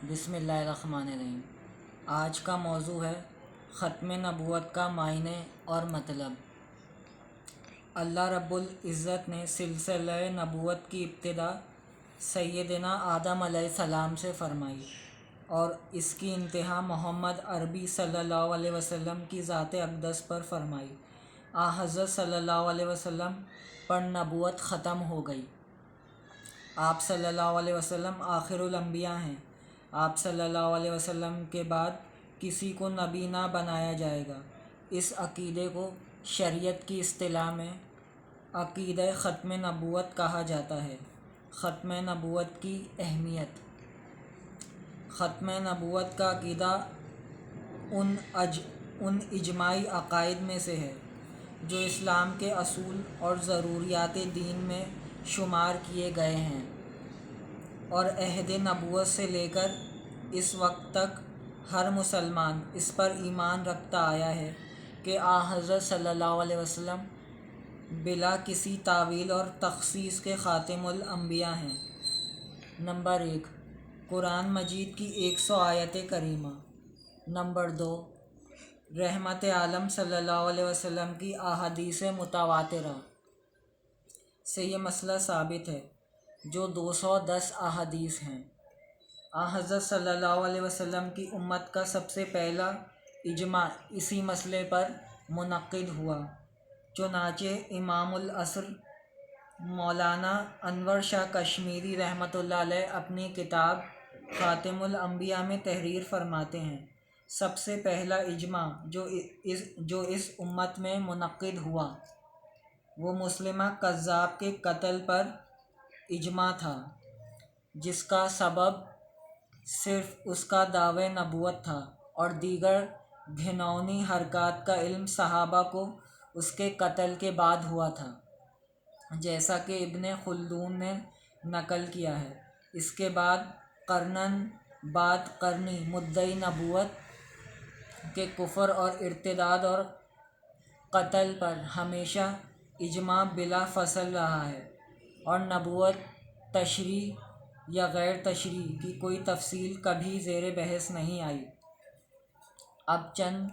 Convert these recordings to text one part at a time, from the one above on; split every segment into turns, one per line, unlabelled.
بسم اللہ الرحمن الرحیم۔ آج کا موضوع ہے ختم نبوت کا معنی اور مطلب۔ اللہ رب العزت نے سلسلہ نبوت کی ابتدا سیدنا آدم علیہ السلام سے فرمائی اور اس کی انتہا محمد عربی صلی اللہ علیہ وسلم کی ذات اقدس پر فرمائی۔ حضرت صلی اللہ علیہ وسلم پر نبوت ختم ہو گئی۔ آپ صلی اللہ علیہ وسلم آخر الانبیاء ہیں۔ آپ صلی اللہ علیہ وسلم کے بعد کسی کو نبی نہ بنایا جائے گا۔ اس عقیدے کو شریعت کی اصطلاح میں عقیدہ ختم نبوت کہا جاتا ہے۔ ختم نبوت کی اہمیت۔ ختم نبوت کا عقیدہ ان اجماعی عقائد میں سے ہے جو اسلام کے اصول اور ضروریات دین میں شمار کیے گئے ہیں، اور عہد نبوت سے لے کر اس وقت تک ہر مسلمان اس پر ایمان رکھتا آیا ہے کہ حضرت صلی اللہ علیہ وسلم بلا کسی تاویل اور تخصیص کے خاتم الانبیاء ہیں۔ نمبر 1، قرآن مجید کی 100 آیت کریمہ۔ نمبر 2، رحمت عالم صلی اللہ علیہ وسلم کی احادیث متواترہ سے یہ مسئلہ ثابت ہے، جو 210 احادیث ہیں۔ حضرت صلی اللہ علیہ وسلم کی امت کا سب سے پہلا اجماع اسی مسئلے پر منعقد ہوا، چنانچہ امام العصر مولانا انور شاہ کشمیری رحمۃ اللہ علیہ اپنی کتاب خاتم الانبیاء میں تحریر فرماتے ہیں، سب سے پہلا اجماع جو اس امت میں منعقد ہوا وہ مسلمہ کذاب کے قتل پر اجماع تھا، جس کا سبب صرف اس کا دعوی نبوت تھا اور دیگر گھناؤنی حرکات کا علم صحابہ کو اس کے قتل کے بعد ہوا تھا، جیسا کہ ابن خلدون نے نقل کیا ہے۔ اس کے بعد قرناً بعد قرنی مدعی نبوت کے کفر اور ارتداد اور قتل پر ہمیشہ اجماع بلا فصل رہا ہے، اور نبوت تشریع یا غیر تشریع کی کوئی تفصیل کبھی زیر بحث نہیں آئی۔ اب چند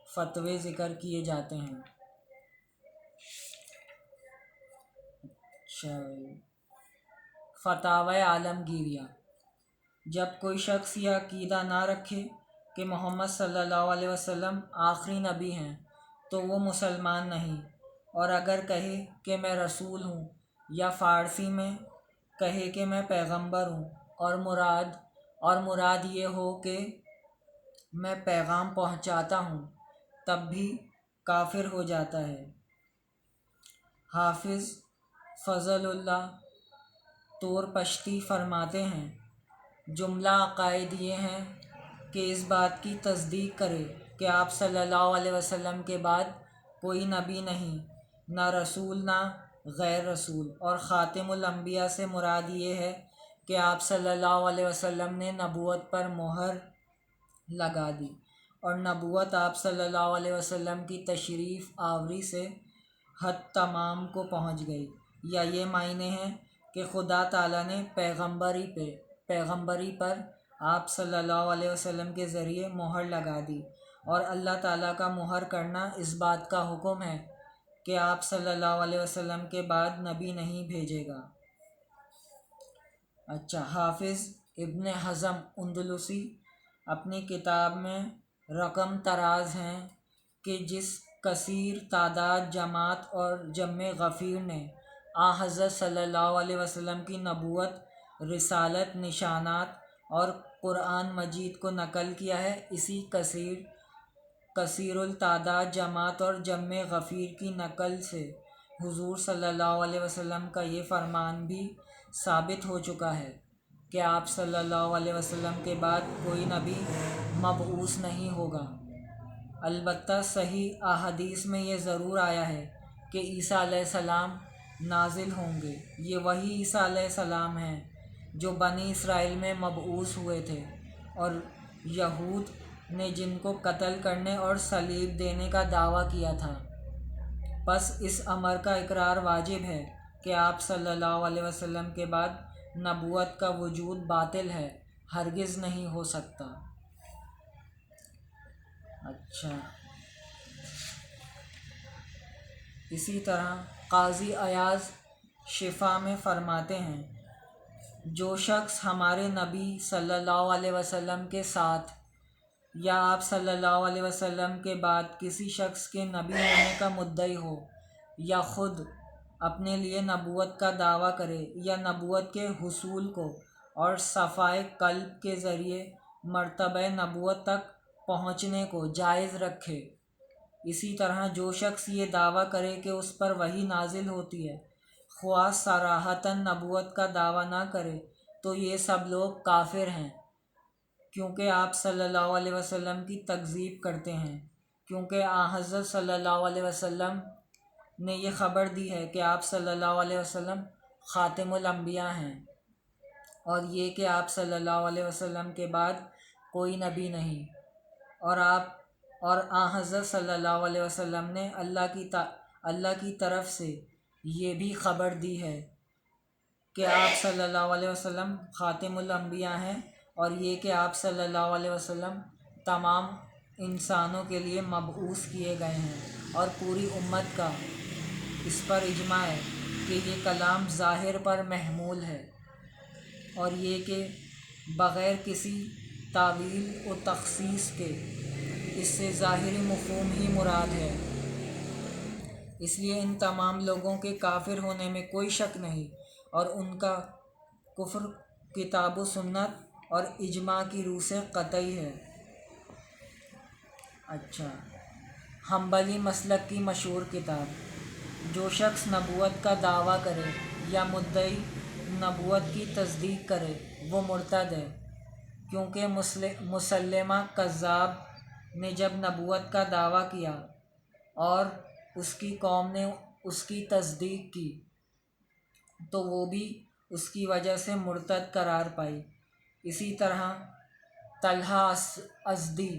فتوے ذکر کیے جاتے ہیں۔ فتاوی عالمگیریہ۔ جب کوئی شخص یہ عقیدہ نہ رکھے کہ محمد صلی اللہ علیہ وسلم آخری نبی ہیں تو وہ مسلمان نہیں، اور اگر کہے کہ میں رسول ہوں، یا فارسی میں کہے کہ میں پیغمبر ہوں، اور مراد یہ ہو کہ میں پیغام پہنچاتا ہوں، تب بھی کافر ہو جاتا ہے۔ حافظ فضل اللہ طور-پشتی فرماتے ہیں، جملہ عقائد یہ ہیں کہ اس بات کی تصدیق کرے کہ آپ صلی اللہ علیہ وسلم کے بعد کوئی نبی نہیں، نہ رسول نہ غیر رسول، اور خاتم الانبیاء سے مراد یہ ہے کہ آپ صلی اللہ علیہ وسلم نے نبوت پر مہر لگا دی، اور نبوت آپ صلی اللہ علیہ وسلم کی تشریف آوری سے حد تمام کو پہنچ گئی، یا یہ معنی ہے کہ خدا تعالیٰ نے پیغمبری پر آپ صلی اللہ علیہ وسلم کے ذریعے مہر لگا دی، اور اللہ تعالیٰ کا مہر کرنا اس بات کا حکم ہے کہ آپ صلی اللہ علیہ وسلم کے بعد نبی نہیں بھیجے گا۔ حافظ ابن حزم اندلسی اپنی کتاب میں رقم طراز ہیں کہ جس کثیر تعداد جماعت اور جمع غفیر نے حضرت صلی اللہ علیہ وسلم کی نبوت، رسالت، نشانات اور قرآن مجید کو نقل کیا ہے، اسی کثیر التعداد جماعت اور جمع غفیر کی نقل سے حضور صلی اللہ علیہ وسلم کا یہ فرمان بھی ثابت ہو چکا ہے کہ آپ صلی اللہ علیہ وسلم کے بعد کوئی نبی مبعوث نہیں ہوگا۔ البتہ صحیح احادیث میں یہ ضرور آیا ہے کہ عیسیٰ علیہ السلام نازل ہوں گے۔ یہ وہی عیسیٰ علیہ السلام ہیں جو بنی اسرائیل میں مبعوث ہوئے تھے، اور یہود نے جن کو قتل کرنے اور صلیب دینے کا دعویٰ کیا تھا۔ پس اس امر کا اقرار واجب ہے کہ آپ صلی اللہ علیہ وسلم کے بعد نبوت کا وجود باطل ہے، ہرگز نہیں ہو سکتا۔ اچھا، اسی طرح قاضی ایاز شفا میں فرماتے ہیں، جو شخص ہمارے نبی صلی اللہ علیہ وسلم کے ساتھ یا آپ صلی اللہ علیہ وسلم کے بعد کسی شخص کے نبی ہونے کا مدعی ہو، یا خود اپنے لیے نبوت کا دعویٰ کرے، یا نبوت کے حصول کو اور صفائے قلب کے ذریعے مرتبہ نبوت تک پہنچنے کو جائز رکھے، اسی طرح جو شخص یہ دعویٰ کرے کہ اس پر وحی نازل ہوتی ہے، خواہ صراحتاً نبوت کا دعویٰ نہ کرے، تو یہ سب لوگ کافر ہیں، کیونکہ آپ صلی اللہ علیہ وسلم کی تکذیب کرتے ہیں، کیونکہ حضرت صلی اللہ علیہ وسلم نے یہ خبر دی ہے کہ آپ صلی اللہ علیہ وسلم خاتم الانبیاء ہیں، اور یہ کہ آپ صلی اللہ علیہ وسلم کے بعد کوئی نبی نہیں، اور حضرت صلی اللہ علیہ وسلم نے اللہ کی طرف سے یہ بھی خبر دی ہے کہ آپ صلی اللہ علیہ وسلم خاتم الانبیاء ہیں، اور یہ کہ آپ صلی اللہ علیہ وسلم تمام انسانوں کے لیے مبعوث کیے گئے ہیں، اور پوری امت کا اس پر اجماع ہے کہ یہ کلام ظاہر پر محمول ہے، اور یہ کہ بغیر کسی تعویل و تخصیص کے اس سے ظاہری مفہوم ہی مراد ہے۔ اس لیے ان تمام لوگوں کے کافر ہونے میں کوئی شک نہیں، اور ان کا کفر کتاب و سنت اور اجماع کی روح سے قطعی ہے۔ اچھا، حنبلی مسلک کی مشہور کتاب، جو شخص نبوت کا دعویٰ کرے یا مدعی نبوت کی تصدیق کرے وہ مرتد ہے، کیونکہ مسلمہ کذاب نے جب نبوت کا دعویٰ کیا اور اس کی قوم نے اس کی تصدیق کی تو وہ بھی اس کی وجہ سے مرتد قرار پائی۔ اسی طرح طلحہ ازدی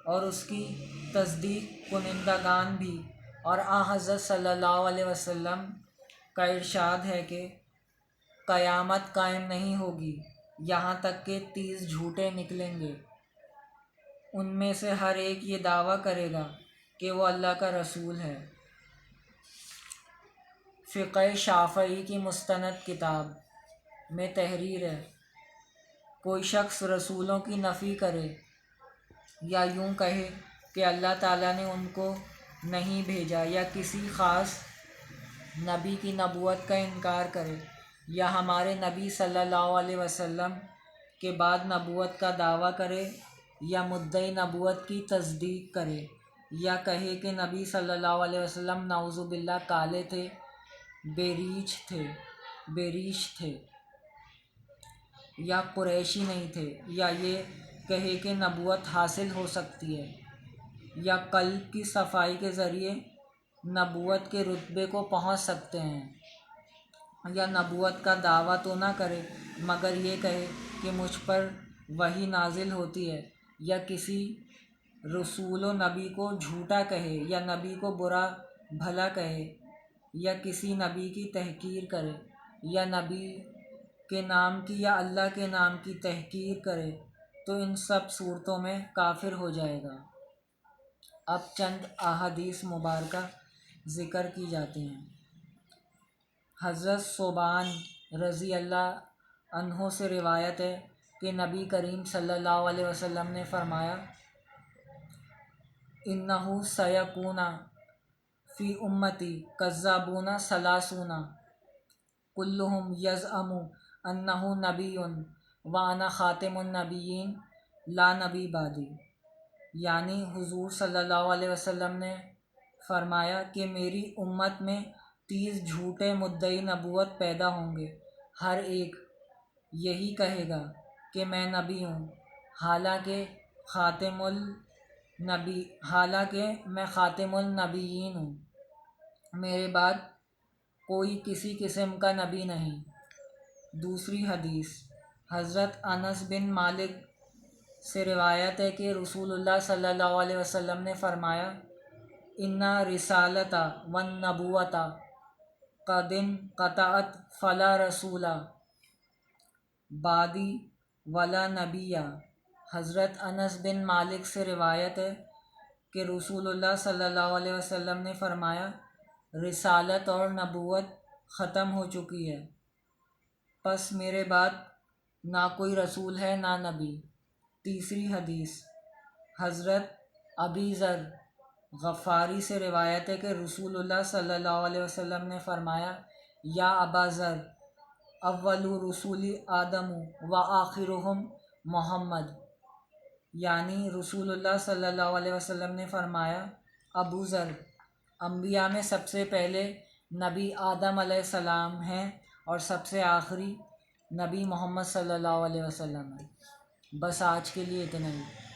اور اس کی تصدیق کنندگان بھی، اور حضرت صلی اللہ علیہ وسلم کا ارشاد ہے کہ قیامت قائم نہیں ہوگی یہاں تک کہ 30 جھوٹے نکلیں گے، ان میں سے ہر ایک یہ دعویٰ کرے گا کہ وہ اللہ کا رسول ہے۔ فقہ شافعی کی مستند کتاب میں تحریر ہے، کوئی شخص رسولوں کی نفی کرے یا یوں کہے کہ اللہ تعالیٰ نے ان کو نہیں بھیجا، یا کسی خاص نبی کی نبوت کا انکار کرے، یا ہمارے نبی صلی اللہ علیہ وسلم کے بعد نبوت کا دعویٰ کرے یا مدعی نبوت کی تصدیق کرے، یا کہے کہ نبی صلی اللہ علیہ وسلم نعوذ باللہ کالے تھے، بیریش تھے یا قریشی نہیں تھے، یا یہ کہے کہ نبوت حاصل ہو سکتی ہے، یا قلب کی صفائی کے ذریعے نبوت کے رتبے کو پہنچ سکتے ہیں، یا نبوت کا دعویٰ تو نہ کرے مگر یہ کہے کہ مجھ پر وحی نازل ہوتی ہے، یا کسی رسول و نبی کو جھوٹا کہے، یا نبی کو برا بھلا کہے، یا کسی نبی کی تحقیر کرے، یا نبی کے نام کی یا اللہ کے نام کی تحقیر کرے، تو ان سب صورتوں میں کافر ہو جائے گا۔ اب چند احادیث مبارکہ ذکر کی جاتی ہیں۔ حضرت ثوبان رضی اللہ عنہ سے روایت ہے کہ نبی کریم صلی اللہ علیہ وسلم نے فرمایا، اِنَّهُ سَيَكُونَ فِي أُمَّتِي كَذَّابُونَ ثَلَاثُونَ كُلُّهُمْ يَزْعُمُ أَنَّهُ نَبِيٌّ وَأَنَا خَاتِمُ النَّبِيِّينَ لَا نَبِيَّ بَعْدِي، یعنی حضور صلی اللہ علیہ وسلم نے فرمایا کہ میری امت میں 30 جھوٹے مدعی نبوت پیدا ہوں گے، ہر ایک یہی کہے گا کہ میں نبی ہوں، حالانکہ میں خاتم النبیین ہوں، میرے بعد کوئی کسی قسم کا نبی نہیں۔ دوسری حدیث، حضرت انس بن مالک سے روایت ہے کہ رسول اللہ صلی اللہ علیہ وسلم نے فرمایا، ان رسالۃ والنبوۃ قد انقطعت فلا رسول بعدی ولا نبیہ۔ حضرت انس بن مالک سے روایت ہے کہ رسول اللہ صلی اللہ علیہ وسلم نے فرمایا، رسالت اور نبوت ختم ہو چکی ہے، پس میرے بعد نہ کوئی رسول ہے نہ نبی۔ تیسری حدیث حضرت ابی ذر غفاری سے روایت ہے کہ رسول اللہ صلی اللہ علیہ وسلم نے فرمایا، یا ابا ذر، اول رسول آدم و آخرہم محمد، یعنی رسول اللہ صلی اللہ علیہ وسلم نے فرمایا، ابو ذر، انبیاء میں سب سے پہلے نبی آدم علیہ السلام ہیں اور سب سے آخری نبی محمد صلی اللہ علیہ وسلم ہے۔ بس آج کے لیے اتنا ہی۔